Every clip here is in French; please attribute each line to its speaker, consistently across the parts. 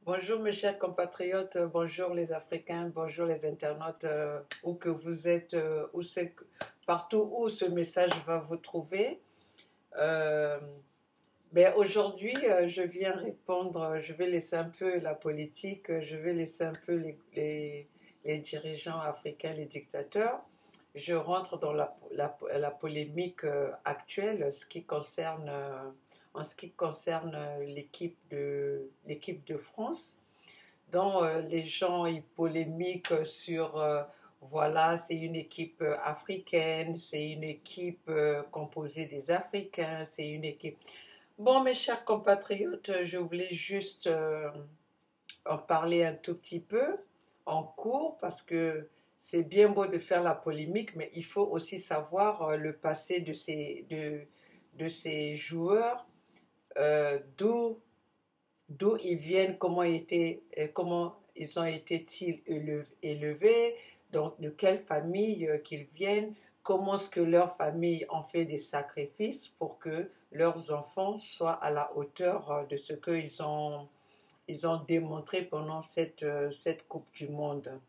Speaker 1: Bonjour mes chers compatriotes, bonjour les Africains, bonjour les internautes, où que vous êtes, partout où ce message va vous trouver. Euh, Aujourd'hui, je viens répondre, je vais laisser un peu la politique, je vais laisser un peu les dirigeants africains, les dictateurs. Je rentre dans la polémique actuelle, en ce qui concerne l'équipe de France, dont les gens ils polémiquent sur voilà, c'est une équipe africaine, c'est une équipe composée des Africains, c'est une équipe. Bon, mes chers compatriotes, je voulais juste en parler un tout petit peu en cours parce que c'est bien beau de faire la polémique, mais il faut aussi savoir le passé de ces joueurs, d'où ils viennent, comment ils ont été-ils élevés, donc de quelle famille qu'ils viennent, comment est-ce que leur famille ont fait des sacrifices pour que leurs enfants soient à la hauteur de ce ils ont démontré pendant cette Coupe du Monde.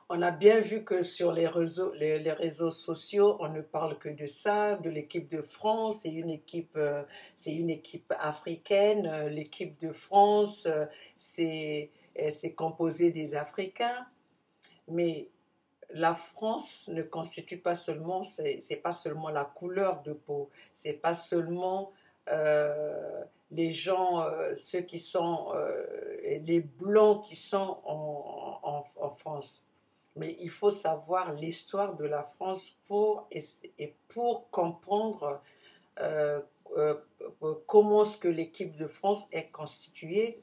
Speaker 1: On a bien vu que sur les réseaux sociaux, on ne parle que de ça, de l'équipe de France. C'est une équipe africaine. L'équipe de France, c'est composé des Africains. Mais la France ne constitue pas seulement, c'est pas seulement la couleur de peau, c'est pas seulement les gens, ceux qui sont les blancs qui sont en France. Mais il faut savoir l'histoire de la France et pour comprendre euh, euh, comment est-ce que l'équipe de France est constituée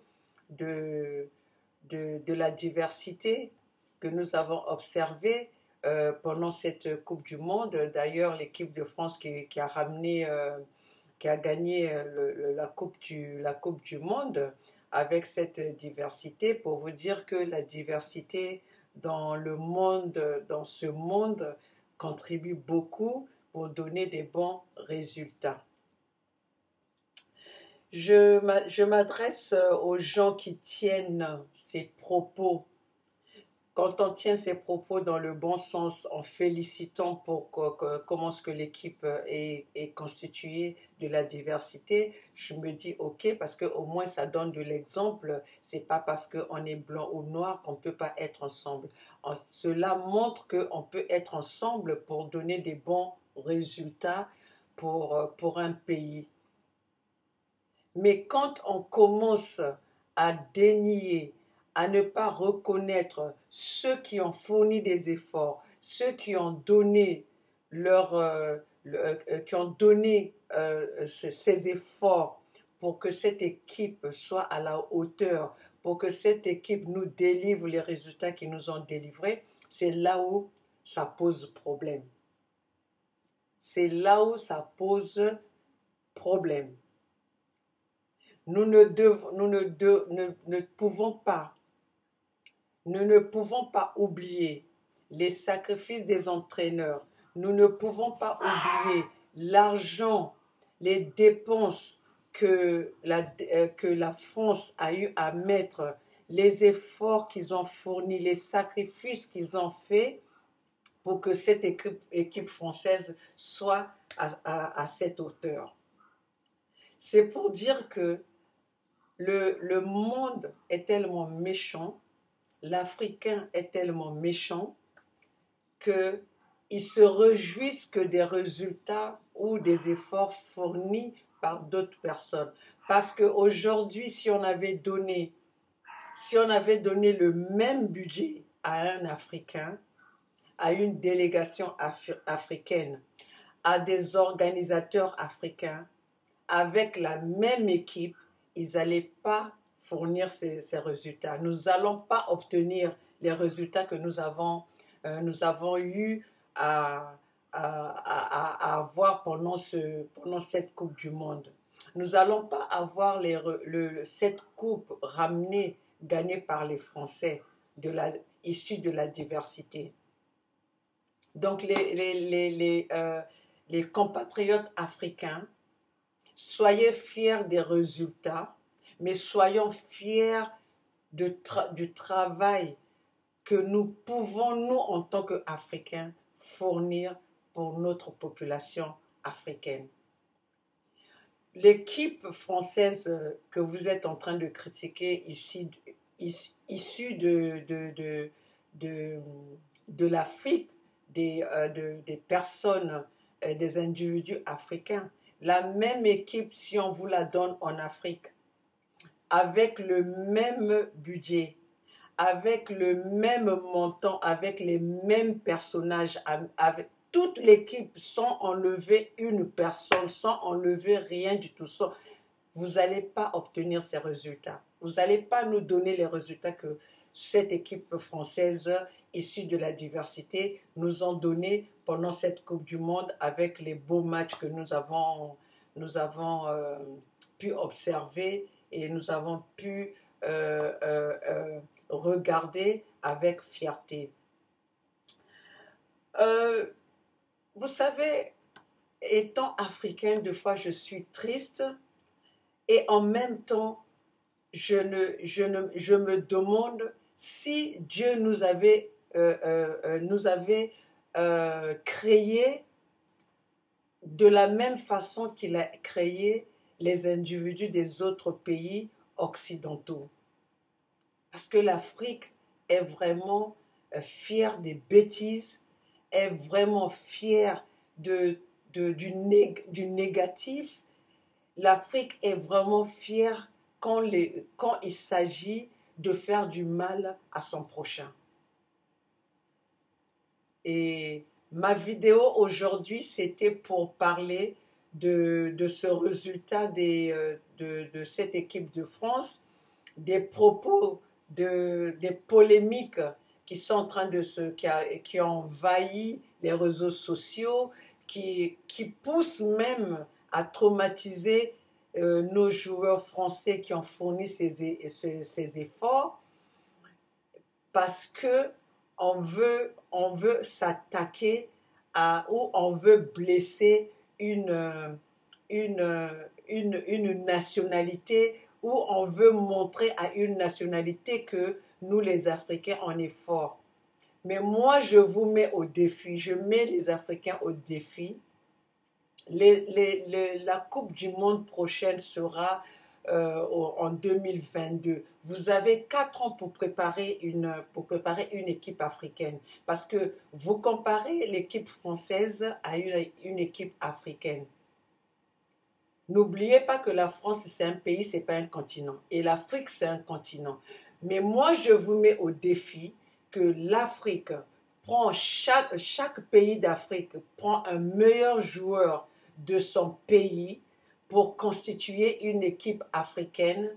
Speaker 1: de, de la diversité que nous avons observée pendant cette Coupe du Monde. D'ailleurs, l'équipe de France qui a ramené, qui a gagné la coupe du Monde avec cette diversité, pour vous dire que la diversité dans le monde, dans ce monde, contribue beaucoup pour donner des bons résultats. Je m'adresse aux gens qui tiennent ces propos. Quand on tient ses propos dans le bon sens, en félicitant pour comment est-ce que l'équipe est constituée de la diversité, je me dis ok, parce qu'au moins ça donne de l'exemple. C'est pas parce qu'on est blanc ou noir qu'on peut pas être ensemble. Cela montre qu'on peut être ensemble pour donner des bons résultats pour un pays. Mais quand on commence à dénier, à ne pas reconnaître ceux qui ont fourni des efforts, ceux qui ont donné ces efforts pour que cette équipe soit à la hauteur, pour que cette équipe nous délivre les résultats qu'ils nous ont délivrés, c'est là où ça pose problème. C'est là où ça pose problème. Nous ne pouvons pas, nous ne pouvons pas oublier les sacrifices des entraîneurs. Nous ne pouvons pas oublier l'argent, les dépenses que la France a eu à mettre, les efforts qu'ils ont fournis, les sacrifices qu'ils ont faits pour que cette équipe française soit à cette hauteur. C'est pour dire que le monde est tellement méchant, l'Africain est tellement méchant qu'ils se réjouissent que des résultats ou des efforts fournis par d'autres personnes. Parce qu'aujourd'hui, si on avait donné le même budget à un Africain, à une délégation africaine, à des organisateurs africains, avec la même équipe, ils n'allaient pas fournir ces résultats. Nous n'allons pas obtenir les résultats que nous avons eu à avoir pendant cette Coupe du Monde. Nous n'allons pas avoir cette coupe ramenée, gagnée par les Français, issue de la diversité. Donc les compatriotes africains, soyez fiers des résultats, mais soyons fiers du travail que nous pouvons, nous, en tant qu'Africains, fournir pour notre population africaine. L'équipe française que vous êtes en train de critiquer ici, issue de l'Afrique, des personnes, des individus africains, la même équipe, si on vous la donne en Afrique, avec le même budget, avec le même montant, avec les mêmes personnages, avec toute l'équipe, sans enlever une personne, sans enlever rien du tout, vous n'allez pas obtenir ces résultats. Vous n'allez pas nous donner les résultats que cette équipe française issue de la diversité nous ont donné pendant cette Coupe du Monde avec les beaux matchs que nous avons pu observer et nous avons pu regarder avec fierté. Vous savez, étant africain, des fois je suis triste et en même temps, je me demande si Dieu nous avait créé de la même façon qu'il a créé les individus des autres pays occidentaux. Parce que l'Afrique est vraiment fière des bêtises, est vraiment fière du négatif. L'Afrique est vraiment fière quand il s'agit de faire du mal à son prochain. Et ma vidéo aujourd'hui, c'était pour parler de ce résultat de cette équipe de France, des propos, des polémiques qui sont en train qui ont envahi les réseaux sociaux, qui poussent même à traumatiser nos joueurs français qui ont fourni ces efforts, parce que on veut s'attaquer ou on veut blesser une nationalité, ou on veut montrer à une nationalité que nous les Africains on est forts. Mais moi je vous mets au défi, je mets les Africains au défi. La Coupe du Monde prochaine sera en 2022. Vous avez 4 ans pour préparer une équipe africaine. Parce que vous comparez l'équipe française à une équipe africaine. N'oubliez pas que la France, c'est un pays, ce n'est pas un continent. Et l'Afrique, c'est un continent. Mais moi, je vous mets au défi que l'Afrique prend, chaque pays d'Afrique prend un meilleur joueur de son pays pour constituer une équipe africaine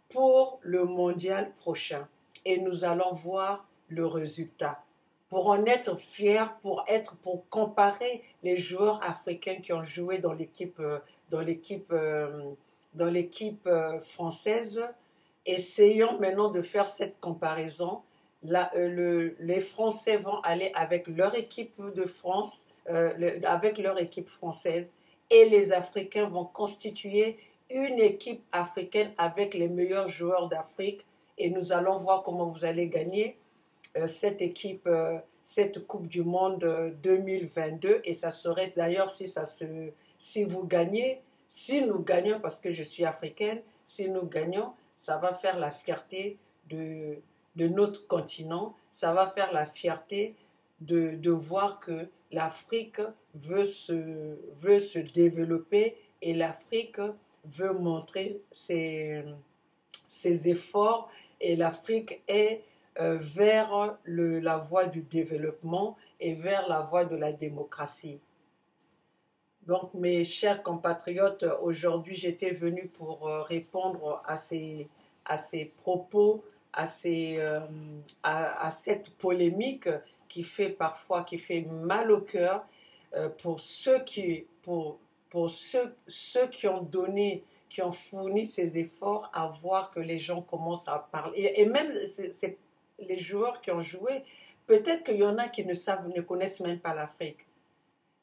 Speaker 1: pour le mondial prochain. Et nous allons voir le résultat. Pour en être fiers, pour comparer les joueurs africains qui ont joué dans l'équipe française, essayons maintenant de faire cette comparaison. Les Français vont aller avec leur équipe de France, avec leur équipe française, et les Africains vont constituer une équipe africaine avec les meilleurs joueurs d'Afrique, et nous allons voir comment vous allez gagner cette Coupe du Monde 2022. Et ça serait d'ailleurs, si vous gagnez, si nous gagnons, parce que je suis africaine, si nous gagnons, ça va faire la fierté de notre continent, ça va faire la fierté de voir que l'Afrique veut se développer, et l'Afrique veut montrer ses efforts, et l'Afrique est vers la voie du développement et vers la voie de la démocratie. Donc, mes chers compatriotes, aujourd'hui, j'étais venue pour répondre à ces propos, à cette polémique qui fait mal au cœur pour ceux qui ont donné, qui ont fourni ces efforts, à voir que les gens commencent à parler. Et même les joueurs qui ont joué, peut-être qu'il y en a qui ne connaissent même pas l'Afrique.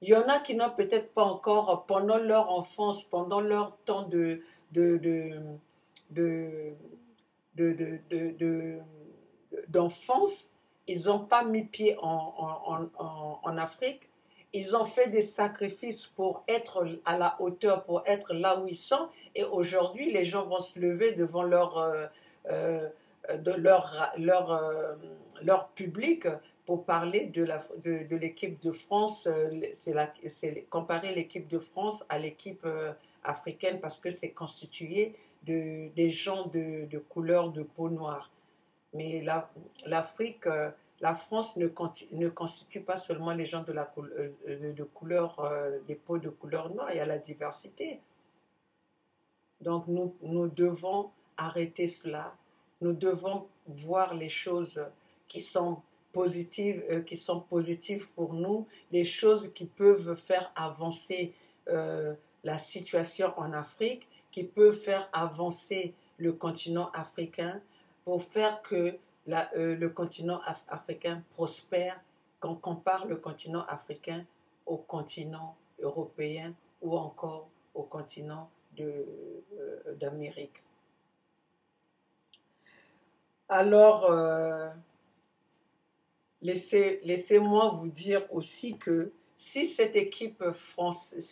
Speaker 1: Il y en a qui n'ont peut-être pas encore, pendant leur enfance, pendant leur temps d'enfance, ils n'ont pas mis pied en Afrique. Ils ont fait des sacrifices pour être à la hauteur, pour être là où ils sont. Et aujourd'hui, les gens vont se lever devant euh, leur public pour parler de l'équipe de France. C'est comparer l'équipe de France à l'équipe africaine parce que c'est constitué des gens de couleur de peau noire. Mais l'Afrique, la France ne constitue pas seulement les gens de couleur, des peaux de couleur noire, il y a la diversité. Donc nous devons arrêter cela. Nous devons voir les choses qui sont positives pour nous, les choses qui peuvent faire avancer la situation en Afrique, qui peuvent faire avancer le continent africain, pour faire que le continent africain prospère, qu'on compare le continent africain au continent européen ou encore au continent d'Amérique. Alors, laissez-moi vous dire aussi que si cette équipe française,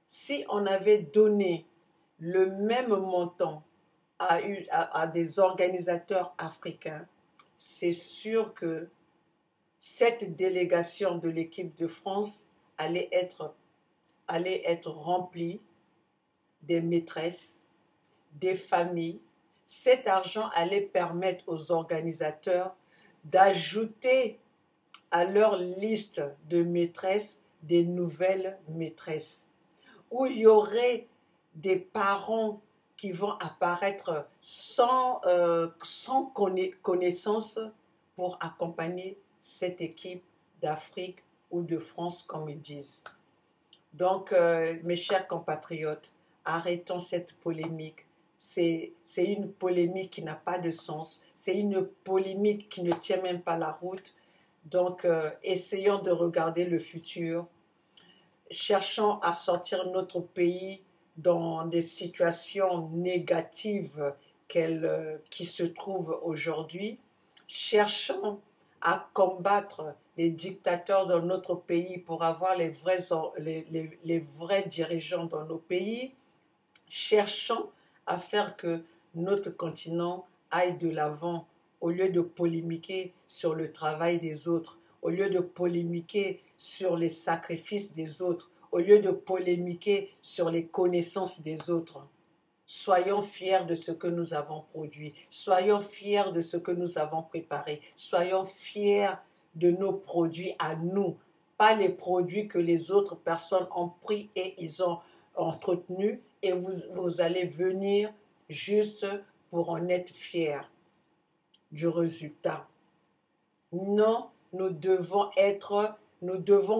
Speaker 1: si on avait donné le même montant à des organisateurs africains, c'est sûr que cette délégation de l'équipe de France allait être remplie des maîtresses, des familles. Cet argent allait permettre aux organisateurs d'ajouter à leur liste de maîtresses des nouvelles maîtresses, où il y aurait des parents qui vont apparaître sans connaissance pour accompagner cette équipe d'Afrique ou de France, comme ils disent. Donc, mes chers compatriotes, arrêtons cette polémique. C'est une polémique qui n'a pas de sens. C'est une polémique qui ne tient même pas la route. Donc, essayons de regarder le futur. Cherchons à sortir notre pays dans des situations négatives qui se trouvent aujourd'hui. Cherchons à combattre les dictateurs dans notre pays pour avoir les vrais dirigeants dans nos pays. Cherchons à faire que notre continent aille de l'avant au lieu de polémiquer sur le travail des autres, au lieu de polémiquer sur les sacrifices des autres, au lieu de polémiquer sur les connaissances des autres. Soyons fiers de ce que nous avons produit. Soyons fiers de ce que nous avons préparé. Soyons fiers de nos produits à nous, pas les produits que les autres personnes ont pris et ils ont entretenus et vous allez venir juste pour en être fiers du résultat. Non, nous devons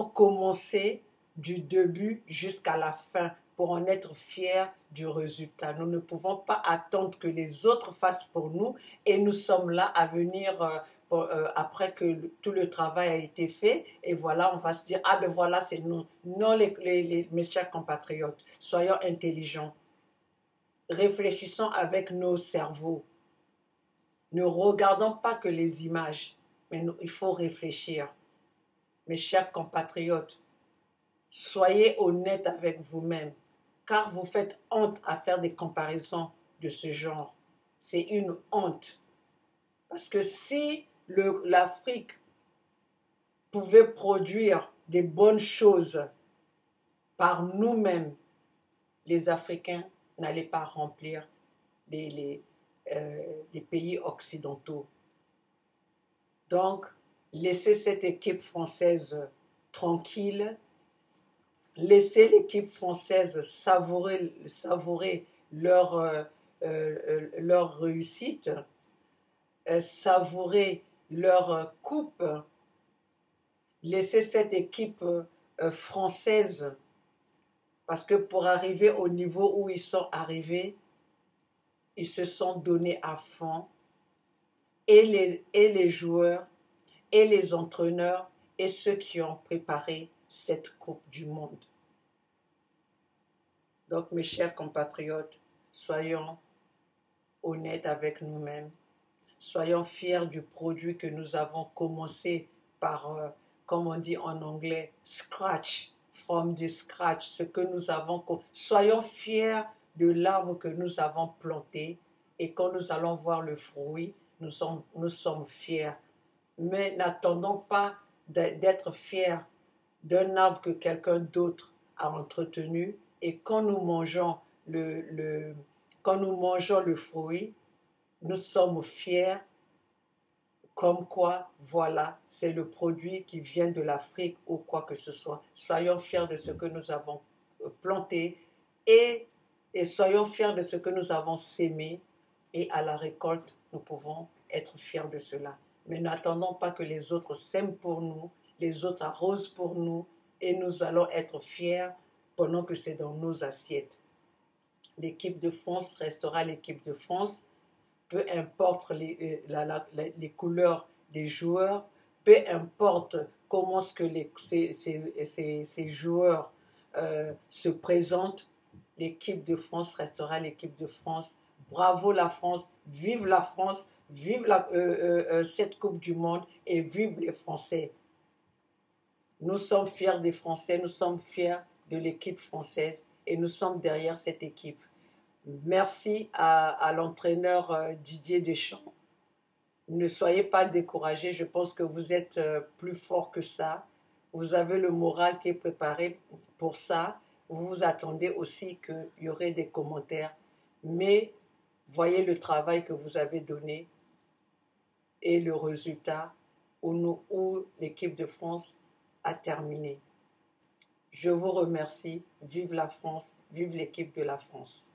Speaker 1: commencer du début jusqu'à la fin pour en être fiers du résultat. Nous ne pouvons pas attendre que les autres fassent pour nous et nous sommes là à venir après que tout le travail a été fait et voilà, on va se dire, ah ben voilà, c'est nous. Non, mes chers compatriotes, soyons intelligents. Réfléchissons avec nos cerveaux. Ne regardons pas que les images, mais il faut réfléchir. Mes chers compatriotes, soyez honnêtes avec vous-même, car vous faites honte à faire des comparaisons de ce genre. C'est une honte. Parce que si l'Afrique pouvait produire des bonnes choses par nous-mêmes, les Africains n'allaient pas remplir les pays occidentaux. Donc, laissez cette équipe française tranquille, laissez l'équipe française savourer leur réussite, savourer leur coupe, laissez cette équipe française, parce que pour arriver au niveau où ils sont arrivés, ils se sont donnés à fond, et les joueurs, et les entraîneurs, et ceux qui ont préparé cette Coupe du Monde. Donc, mes chers compatriotes, soyons honnêtes avec nous-mêmes. Soyons fiers du produit que nous avons commencé par, comme on dit en anglais, scratch, from the scratch, ce que nous avons. Soyons fiers de l'arbre que nous avons planté et quand nous allons voir le fruit, nous sommes fiers. Mais n'attendons pas d'être fiers d'un arbre que quelqu'un d'autre a entretenu et quand nous mangeons quand nous mangeons le fruit, nous sommes fiers comme quoi, voilà, c'est le produit qui vient de l'Afrique ou quoi que ce soit. Soyons fiers de ce que nous avons planté et, et soyons fiers de ce que nous avons sémé et à la récolte, nous pouvons être fiers de cela. Mais n'attendons pas que les autres sèment pour nous, les autres arrosent pour nous et nous allons être fiers pendant que c'est dans nos assiettes. L'équipe de France restera l'équipe de France, peu importe les couleurs des joueurs, peu importe comment ce que ces joueurs se présentent, l'équipe de France restera l'équipe de France. Bravo la France, vive cette Coupe du Monde et vive les Français. Nous sommes fiers des Français, nous sommes fiers de l'équipe française et nous sommes derrière cette équipe. Merci à l'entraîneur Didier Deschamps. Ne soyez pas découragés, je pense que vous êtes plus fort que ça. Vous avez le moral qui est préparé pour ça. Vous vous attendez aussi qu'il y aurait des commentaires. Mais voyez le travail que vous avez donné et le résultat où l'équipe de France a terminé. Je vous remercie. Vive la France, vive l'équipe de la France.